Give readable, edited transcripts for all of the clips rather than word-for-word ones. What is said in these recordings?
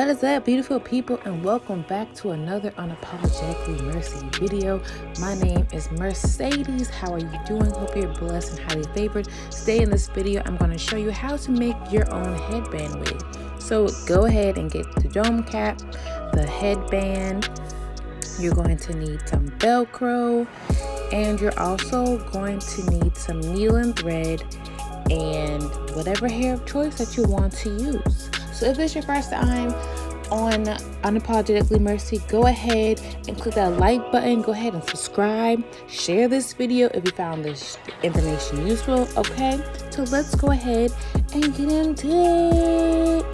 What is up, beautiful people, and welcome back to another Unapologetically Mercy video. My name is Mercedes. How are you doing? Hope you're blessed and highly favored. Today in this video, I'm going to show you how to make your own headband wig. So go ahead and get the dome cap, the headband. You're going to need some Velcro, and you're also going to need some needle and thread and whatever hair of choice that you want to use. So if this is your first time on Unapologetically Mercy, go ahead and click that like button. Go ahead and subscribe. Share this video if you found this information useful. Okay, so let's go ahead and get into it.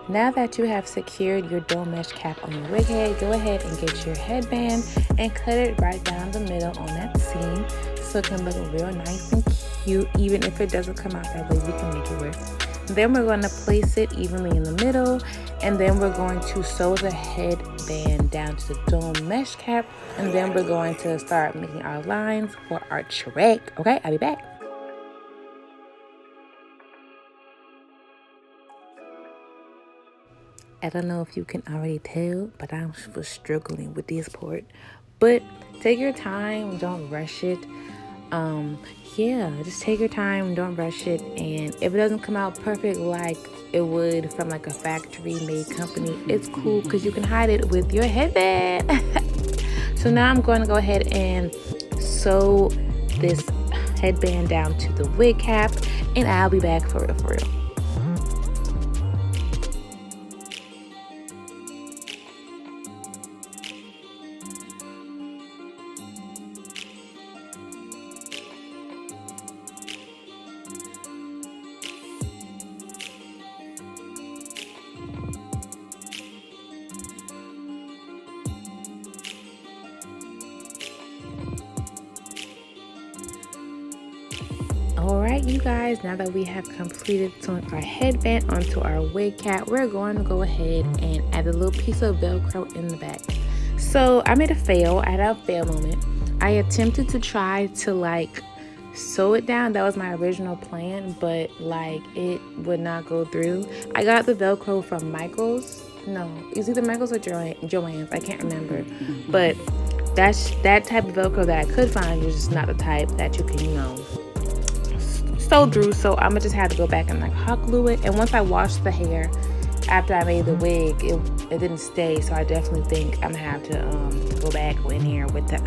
Now that you have secured your dome mesh cap on your wig head, go ahead and get your headband and cut it right down the middle on that seam so it can look real nice and cute. Even if it doesn't come out that way, we can make it work. Then we're going to place it evenly in the middle, and then we're going to sew the headband down to the dome mesh cap, and then we're going to start making our lines for our track. Okay, I'll be back. I don't know if you can already tell, but I'm struggling with this part. But take your time, don't rush it. Just take your time, don't rush it. And if it doesn't come out perfect like it would from like a factory made company, it's cool because you can hide it with your headband. So now I'm going to go ahead and sew this headband down to the wig cap, and I'll be back for real. Alright, you guys, now that we have completed sewing our headband onto our wig cap, we're going to go ahead and add a little piece of Velcro in the back. So I made a fail. I had a fail moment. I attempted to try to sew it down. That was my original plan, but it would not go through. I got the Velcro from Michael's. No, it's either Michael's or Joann's. I can't remember. But that type of Velcro that I could find was just not the type that you can, sew through. So I'm gonna just have to go back and hot glue it. And once I washed the hair after I made the wig, it didn't stay. So I definitely think I'm gonna have to go back in here with the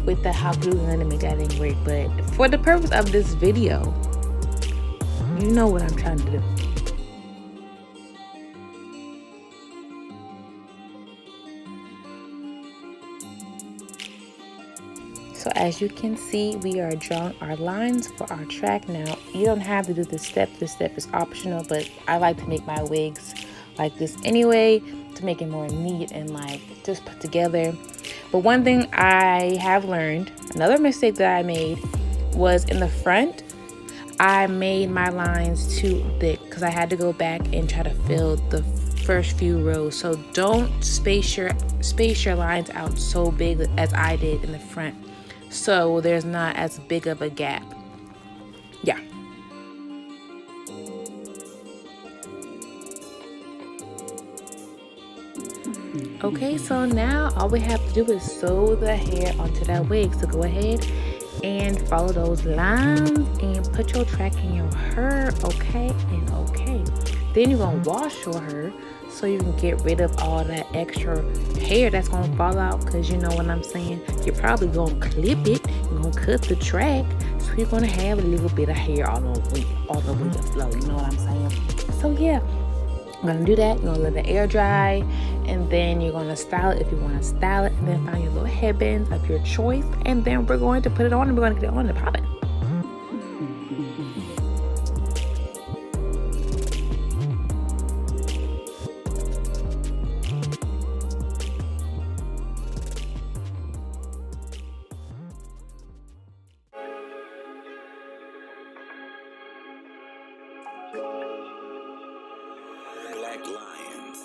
with the hot glue gun to make that thing work. But for the purpose of this video, you know what I'm trying to do. So as you can see, we are drawing our lines for our track. Now, you don't have to do this step. This step is optional, but I like to make my wigs like this anyway to make it more neat and just put together. But one thing I have learned, another mistake that I made, was in the front, I made my lines too thick because I had to go back and try to fill the first few rows. So don't space your lines out so big as I did in the front, so there's not as big of a gap. Yeah. Okay, so now all we have to do is sew the hair onto that wig. So go ahead and follow those lines and put your track in your hair. Okay. Then you're gonna wash your hair so you can get rid of all that extra hair that's gonna fall out, because you know what I'm saying, you're probably gonna clip it, you're gonna cut the track, so you're gonna have a little bit of hair all the way to flow, you know what I'm saying? So yeah, I'm gonna do that. You're gonna let it air dry, and then you're gonna style it if you want to style it, and then find your little headbands of your choice, and then we're going to put it on and we're gonna get it on and pop it. Black Lions.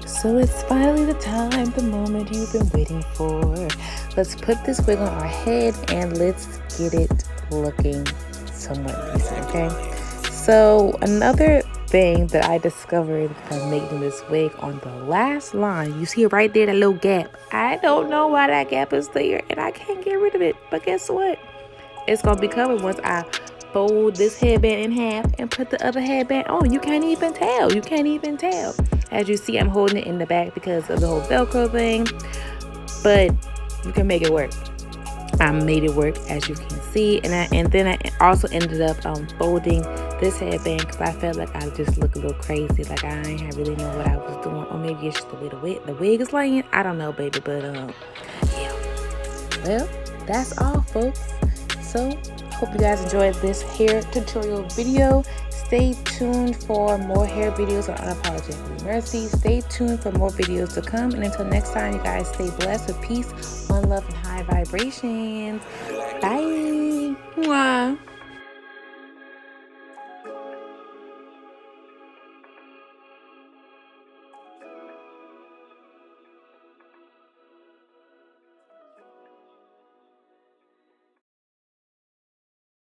So it's finally the time, the moment you've been waiting for. Let's put this wig on our head and let's get it looking somewhat decent, okay? So another thing that I discovered from making this wig, on the last line, you see it right there, that little gap. I don't know why that gap is there and I can't get rid of it, but guess what? It's gonna be covered once I fold this headband in half and put the other headband on. You can't even tell. You can't even tell. As you see, I'm holding it in the back because of the whole Velcro thing, but you can make it work. I made it work, as you can see, and then I also ended up folding this headband because I felt like I just look a little crazy, like I ain't really know what I was doing, or maybe it's just the way the wig is laying. I don't know, baby, but yeah. Well, that's all, folks. So hope you guys enjoyed this hair tutorial video. Stay tuned for more hair videos on Unapologetically Mercy. Stay tuned for more videos to come. And until next time, you guys stay blessed with peace, one love, and high vibrations. Bye. Mwah.